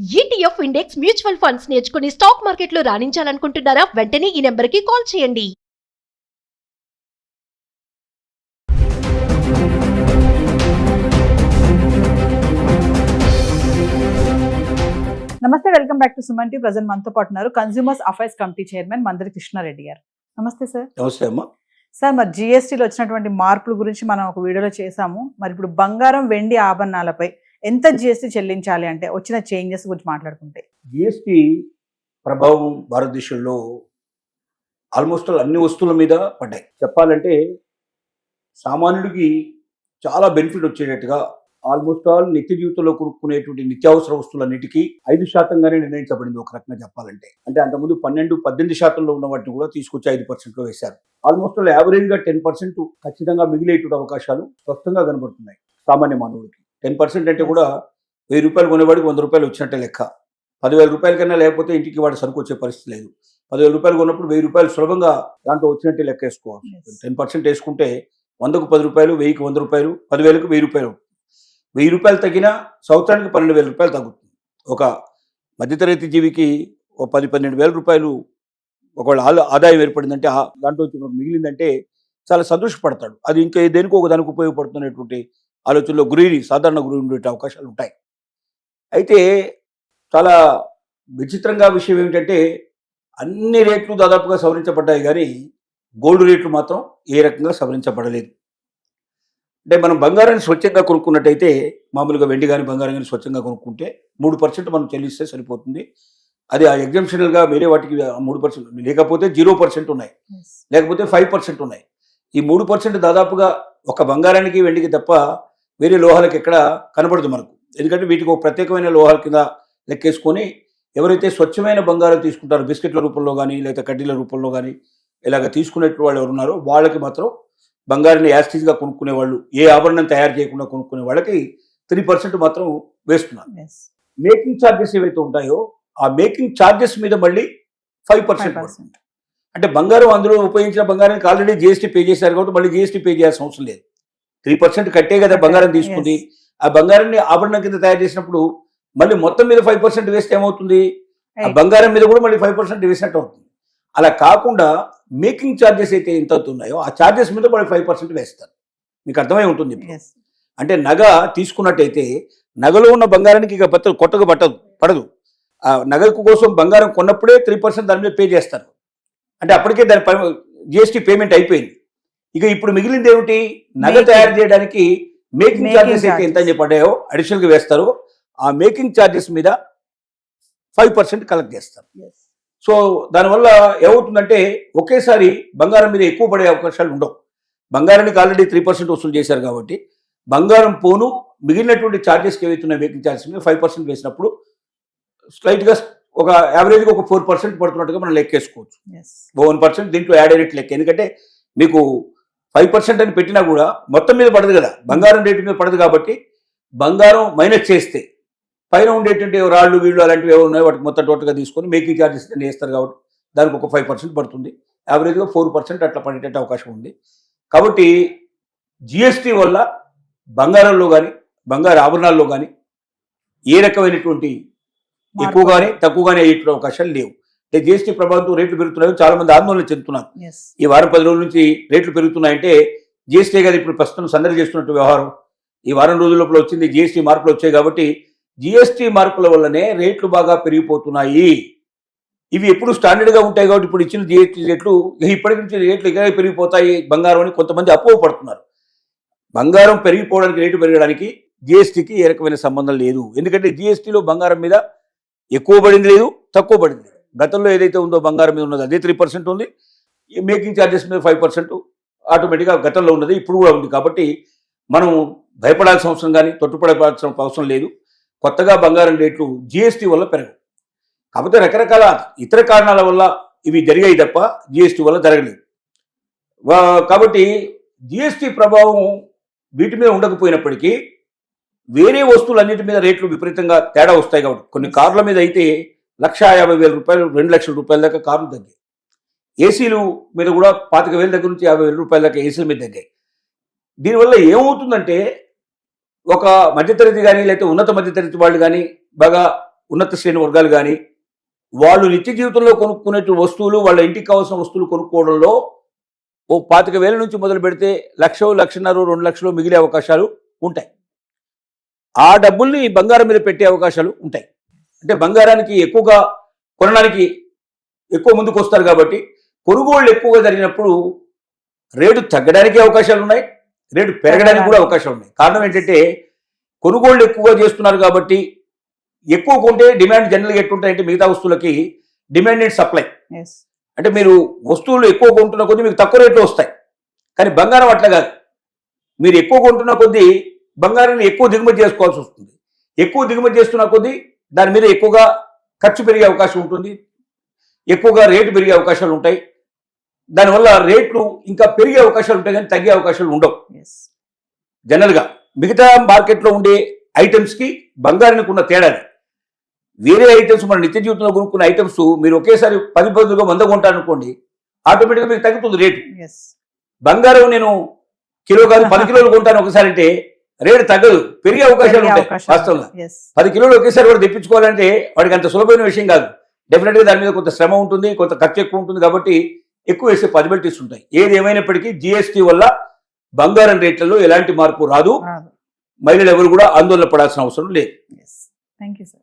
ETF index mutual funds నేర్చుకుని stock మార్కెట్లో రాణించాలనుకుంటున్నారా? వెంటనే ఈ నెంబర్కి కాల్ చేయండి. నమస్తే, welcome back to Suman TV. Present మనతో పాటు ఉన్నారు consumers affairs committee chairman Mandari Krishnareddy గారు. నమస్తే సార్. నమస్తే అమ్మా. సార్, మరి జిఎస్టీలో వచ్చినటువంటి మార్పుల గురించి మనం ఒక వీడియోలో చేసాము. మరి ఇప్పుడు బంగారం, వెండి ఆభరణాలపై ఎంత జిఎస్టీ చెల్లించాలి అంటే వచ్చిన చేంజెస్ గురించి మాట్లాడుకుంటే, జిఎస్టీ ప్రభావం భారతదేశంలో ఆల్మోస్ట్ అన్ని వస్తువుల మీద పడ్డాయి. చెప్పాలంటే సామాన్యుడికి చాలా బెనిఫిట్ వచ్చేటట్టుగా ఆల్మోస్ట్ ఆల్ నిత్య జీవితంలో కొనుక్కునేటువంటి నిత్యావసర వస్తువులన్నిటికీ 5% నిర్ణయించబడింది. ఒక రకంగా చెప్పాలంటే, అంటే అంతకుముందు 12-18% ఉన్న వాటిని కూడా తీసుకొచ్చి 5% వేశారు. ఆల్మోస్ట్ ఆల్ యావరేజ్గా 10% ఖచ్చితంగా మిగిలేటువంటి అవకాశాలు స్పష్టంగా కనబడుతున్నాయి సామాన్య మానవుడికి. 10% అంటే కూడా ₹1000 కొనేవాడికి ₹100 వచ్చినట్టే లెక్క. 10,000 రూపాయల కన్నా లేకపోతే ఇంటికి వాడు సరుకు వచ్చే పరిస్థితి లేదు. 10,000 కొన్నప్పుడు ₹1000 సులభంగా దాంట్లో వచ్చినట్టే లెక్క వేసుకోవాలి. 10% వేసుకుంటే 100కు ₹10, 1000కి ₹100, 10,000కి ₹1000. ₹1000 తగ్గినా సంవత్సరానికి ₹12,000 తగ్గుతుంది. ఒక మధ్యతరగతి జీవికి ఒక 10-12 వేల రూపాయలు ఒకవేళ ఆదాయం ఏర్పడిందంటే దాంట్లో మిగిలిందంటే చాలా సంతోషపడతాడు. అది ఇంకా దేనికో ఒక దానికి ఉపయోగపడుతున్నటువంటి ఆలోచనలో సాధారణ గురి ఉండే అవకాశాలు ఉంటాయి. అయితే చాలా విచిత్రంగా విషయం ఏమిటంటే, అన్ని రేట్లు దాదాపుగా సవరించబడ్డాయి కానీ గోల్డ్ రేట్లు మాత్రం ఏ రకంగా సవరించబడలేదు. అంటే మనం బంగారాన్ని స్వచ్ఛంగా కొనుక్కున్నట్టయితే, మామూలుగా వెండి కానీ బంగారం కానీ స్వచ్ఛంగా కొనుక్కుంటే 3% మనం చెల్లిస్తే సరిపోతుంది. అది ఆ ఎగ్జామ్షనల్గా వేరే వాటికి 3%, లేకపోతే 0% ఉన్నాయి, లేకపోతే 5% ఉన్నాయి. ఈ 3% దాదాపుగా ఒక బంగారానికి వెండికి తప్ప వేరే లోహాలకు ఎక్కడ కనబడదు మనకు. ఎందుకంటే వీటికి ఒక ప్రత్యేకమైన లోహాల కింద లెక్కేసుకొని ఎవరైతే స్వచ్ఛమైన బంగారం తీసుకుంటారో, బిస్కెట్ల రూపంలో కానీ లేదా కడ్డీల రూపంలో కానీ ఇలాగ తీసుకునేట్టు వాళ్ళు ఎవరు ఉన్నారో వాళ్ళకి మాత్రం బంగారాన్ని యాస్టీజ్గా కొనుక్కునే వాళ్ళు, ఏ ఆభరణం తయారు చేయకుండా కొనుక్కునే వాళ్ళకి 3% మాత్రం వేస్తున్నారు. మేకింగ్ ఛార్జెస్ ఏవైతే ఉంటాయో ఆ మేకింగ్ ఛార్జెస్ మీద మళ్ళీ 5%. అంటే బంగారం, అందులో ఉపయోగించిన బంగారానికి ఆల్రెడీ జిఎస్టీ పే చేశారు కాబట్టి మళ్ళీ జిఎస్టీ పే చేయాల్సిన అవసరం లేదు. 3% కట్టే కదా బంగారం తీసుకుంది. ఆ బంగారాన్ని ఆభరణం కింద తయారు చేసినప్పుడు మళ్ళీ మొత్తం మీద 5% వేస్తే ఏమవుతుంది? ఆ బంగారం మీద కూడా మళ్ళీ 5% వేసినట్టు అవుతుంది. అలా కాకుండా మేకింగ్ ఛార్జెస్ అయితే ఎంత అవుతున్నాయో ఆ ఛార్జెస్ మీద మళ్ళీ 5% వేస్తారు. మీకు అర్థమై ఉంటుంది. అంటే నగ తీసుకున్నట్టయితే నగలో ఉన్న బంగారానికి ఇక కొత్తగా పడదు. ఆ నగ కోసం బంగారం కొన్నప్పుడే 3% దాని మీద పే చేస్తారు. అంటే అప్పటికే దాని జిఎస్టీ పేమెంట్ అయిపోయింది. ఇక ఇప్పుడు మిగిలింది ఏమిటి? నగ తయారు చేయడానికి మేకింగ్ ఛార్జెస్ అయితే ఎంత అని పడ్డాయో అడిషనల్గా వేస్తారు. ఆ మేకింగ్ ఛార్జెస్ మీద 5% కలెక్ట్ చేస్తారు. సో దానివల్ల ఏమవుతుందంటే ఒకేసారి బంగారం మీద ఎక్కువ పడే అవకాశాలు ఉండవు. బంగారానికి ఆల్రెడీ 3% వసూలు చేశారు కాబట్టి బంగారం పోను మిగిలినటువంటి ఛార్జెస్కి ఏవైతున్నాయి మేకింగ్ ఛార్జెస్ మీద 5% వేసినప్పుడు స్లైట్గా ఒక యావరేజ్గా ఒక 4% పడుతున్నట్టుగా మనం లెక్కేసుకోవచ్చు. 1% దీంట్లో యాడ్ అయినట్టు లెక్క. ఎందుకంటే మీకు 5% అని పెట్టినా కూడా మొత్తం మీద పడదు కదా, బంగారం రేటు మీద పడదు. కాబట్టి బంగారం మైనస్ చేస్తే పైన ఉండేటువంటి రాళ్ళు వీళ్ళు అలాంటివి ఏమో ఉన్నాయో వాటికి మొత్తం టోటల్గా తీసుకొని మేకింగ్ ఛార్జెస్ వేస్తారు కాబట్టి దానికి ఒక 5% పడుతుంది. యావరేజ్గా 4% అట్లా పడేటట్టు అవకాశం ఉంది. కాబట్టి జిఎస్టీ వల్ల బంగారంలో కానీ బంగారు ఆభరణాల్లో కానీ ఏ రకమైనటువంటి ఎక్కువగానే తక్కువగానే అయ్యేటువంటి అవకాశాలు లేవు. అంటే జిఎస్టీ ప్రభావంతో రేట్లు పెరుగుతున్నాయో చాలా మంది ఆందోళన చెందుతున్నారు. ఈ వారం 10 రోజుల నుంచి రేట్లు పెరుగుతున్నాయంటే జిఎస్టీ గారు ఇప్పుడు ప్రస్తుతం సందడి చేస్తున్నట్టు వ్యవహారం. ఈ వారం రోజుల లోపల వచ్చింది జిఎస్టీ మార్పులు వచ్చాయి కాబట్టి జిఎస్టీ మార్పుల వల్లనే రేట్లు బాగా పెరిగిపోతున్నాయి. ఇవి ఎప్పుడు స్టాండర్డ్గా ఉంటాయి కాబట్టి ఇప్పుడు ఇచ్చిన జిఎస్టీ రేట్లు ఇప్పటి నుంచి రేట్లు ఇక పెరిగిపోతాయి బంగారం అని కొంతమంది అపోహపడుతున్నారు. బంగారం పెరిగిపోవడానికి, రేటు పెరగడానికి జిఎస్టీకి ఏ రకమైన సంబంధం లేదు. ఎందుకంటే జిఎస్టీలో బంగారం మీద ఎక్కువ పడింది లేదు, తక్కువ పడింది లేదు. గతంలో ఏదైతే ఉందో బంగారం మీద ఉన్నది అదే 3% ఉంది. ఈ మేకింగ్ ఛార్జెస్ మీద 5% ఆటోమేటిక్గా గతంలో ఉన్నది ఇప్పుడు కూడా ఉంది. కాబట్టి మనం భయపడాల్సిన అవసరం కానీ తొట్టుపడాల్సిన అవసరం లేదు. కొత్తగా బంగారం రేట్లు జిఎస్టీ వల్ల పెరగవు. కాకపోతే రకరకాల ఇతర కారణాల వల్ల ఇవి జరిగాయి తప్ప జిఎస్టీ వల్ల జరగలేదు. కాబట్టి జిఎస్టీ ప్రభావం వీటి మీద ఉండకపోయినప్పటికీ వేరే వస్తువులన్నిటి మీద రేట్లు విపరీతంగా తేడా వస్తాయి. కాబట్టి కొన్ని కార్ల మీద అయితే ₹1,50,000, ₹2,00,000 దాకా కార్లు తగ్గాయి. ఏసీలు మీద కూడా ₹25,000 దగ్గర నుంచి ₹50,000 దాకా ఏసీల మీద తగ్గాయి. దీనివల్ల ఏమవుతుందంటే ఒక మధ్యతరగతి కానీ లేకపోతే ఉన్నత మధ్యతరగతి వాళ్ళు కానీ బాగా ఉన్నత శ్రేణి వర్గాలు కానీ వాళ్ళు నిత్య జీవితంలో కొనుక్కునే వస్తువులు, వాళ్ళ ఇంటికి కావాల్సిన వస్తువులు కొనుక్కోవడంలో ఓ 25,000 నుంచి మొదలు పెడితే 1,00,000, 1,50,000, 2,00,000 మిగిలే అవకాశాలు ఉంటాయి. ఆ డబ్బుల్ని బంగారం మీద పెట్టే అవకాశాలు ఉంటాయి. అంటే బంగారానికి ఎక్కువగా కొనడానికి ఎక్కువ ముందుకు వస్తారు కాబట్టి కొనుగోళ్లు ఎక్కువగా జరిగినప్పుడు రేటు తగ్గడానికి అవకాశాలు ఉన్నాయి, రేటు పెరగడానికి కూడా అవకాశాలు ఉన్నాయి. కారణం ఏంటంటే కొనుగోళ్లు ఎక్కువగా చేస్తున్నారు కాబట్టి ఎక్కువ కొంటే డిమాండ్ జనరల్గా ఎట్లుంటాయంటే మిగతా వస్తువులకి డిమాండ్ అండ్ సప్లై. ఎస్ అంటే మీరు వస్తువులు ఎక్కువ కొంటున్న కొద్దీ మీకు తక్కువ రేట్లో వస్తాయి. కానీ బంగారం అట్లా కాదు. మీరు ఎక్కువ కొంటున్న కొద్దీ బంగారాన్ని ఎక్కువ దిగుమతి చేసుకోవాల్సి వస్తుంది. ఎక్కువ దిగుమతి చేస్తున్న కొద్దీ దాని మీద ఎక్కువగా ఖర్చు పెరిగే అవకాశం ఉంటుంది, ఎక్కువగా రేటు పెరిగే అవకాశాలు ఉంటాయి. దానివల్ల రేట్లు ఇంకా పెరిగే అవకాశాలు ఉంటాయి కానీ తగ్గే అవకాశాలు ఉండవు. ఎస్ జనరల్గా మిగతా మార్కెట్లో ఉండే ఐటమ్స్కి బంగారానికి ఉన్న తేడాది. వేరే ఐటమ్స్ మన నిత్య జీవితంలో కొనుక్కున్న ఐటమ్స్ మీరు ఒకేసారి 10 బదులుగా 100 కొంటారనుకోండి, ఆటోమేటిక్గా మీకు తగ్గుతుంది రేటు. ఎస్ బంగారం నేను కిలో కాదు 10 కిలోలు కొంటాను ఒకసారి అంటే రేటు తగ్గదు, పెరిగే అవకాశాలు ఉంటాయి. వాస్తవంగా ఎస్ 10 కిలోలు ఒకేసారి వాడు తెప్పించుకోవాలంటే వాడికి అంత సులభమైన విషయం కాదు. డెఫినెట్గా దాని మీద కొంత శ్రమ ఉంటుంది, కొంత ఖర్చు ఎక్కువ ఉంటుంది. కాబట్టి ఎక్కువ వేసే పాసిబిలిటీస్ ఉంటాయి. ఏది ఏమైనప్పటికీ జిఎస్టీ వల్ల బంగారం రేట్లలో ఎలాంటి మార్పు రాదు. రాదు. మహిళలు ఎవరు కూడా ఆందోళన పడాల్సిన అవసరం లేదు. Yes thank you sir.